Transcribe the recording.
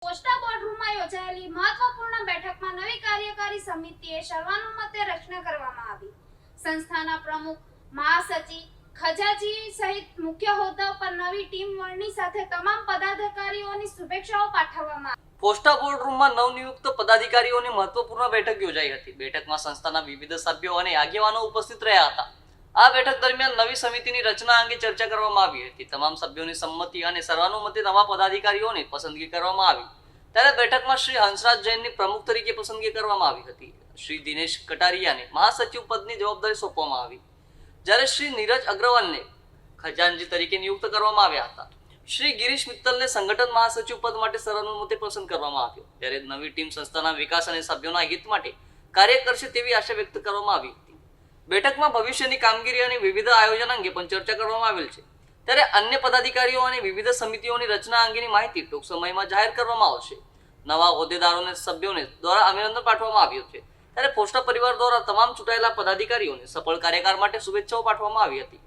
પોસ્ટા બોર્ડરૂમમાં યોજાયેલી મહત્વપૂર્ણ બેઠકમાં નવી કાર્યકારી સમિતિએ સર્વાનુમતે રચના કરવામાં આવી. સંસ્થાના પ્રમુખ, મહાસચિવ, ખજાનચી સહિત મુખ્ય હોદ્દાઓ પર નવી ટીમ વળની સાથે તમામ પદાધિકારીઓની શુભેચ્છાઓ પાઠવવામાં આવી. પોસ્ટા બોર્ડરૂમમાં નવનિયુક્ત પદાધિકારીઓની મહત્વપૂર્ણ બેઠક યોજાઈ હતી. બેઠકમાં સંસ્થાના વિવિધ સભ્યો અને આગેવાનો ઉપસ્થિત રહ્યા હતા. આ બેઠક દરમિયાન નવી સમિતિની રચના અંગે ચર્ચા કરવામાં આવી હતી. તમામ સભ્યોની સંમતિ અને સર્વાનુમતે નવા પદાધિકારીઓની પસંદગી કરવામાં આવી. ત્યારે બેઠકમાં શ્રી હંસરાજ જૈનની પ્રમુખ તરીકે પસંદગી કરવામાં આવી હતી. શ્રી દિનેશ કટારિયાને મહાસચિવ પદની જવાબદારી સોંપવામાં આવી, જ્યારે શ્રી નીરજ અગ્રવાલને ખજાનચી તરીકે નિયુક્ત કરવામાં આવ્યા હતા. શ્રી ગિરીશ મિત્તલને સંગઠન મહાસચિવ પદ માટે સર્વાનુમતે પસંદ કરવામાં આવ્યો. ત્યારે નવી ટીમ સંસ્થાના વિકાસ અને સભ્યોના હિત માટે કાર્ય કરશે તેવી આશા વ્યક્ત કરવામાં આવી હતી. બેઠકમાં ભવિષ્યની કામગીરી અને વિવિધ આયોજન અંગે પણ ચર્ચા કરવામાં આવેલ છે. ત્યારે અન્ય પદાધિકારીઓ અને વિવિધ સમિતિઓની રચના અંગેની માહિતી ટૂંક સમયમાં જાહેર કરવામાં આવશે. નવા હોદ્દેદારોને સભ્યોને દ્વારા અભિનંદન પાઠવવામાં આવ્યું છે. ત્યારે પોસ્ટા પરિવાર દ્વારા તમામ ચૂંટાયેલા પદાધિકારીઓને સફળ કાર્યકાળ માટે શુભેચ્છાઓ પાઠવવામાં આવી હતી.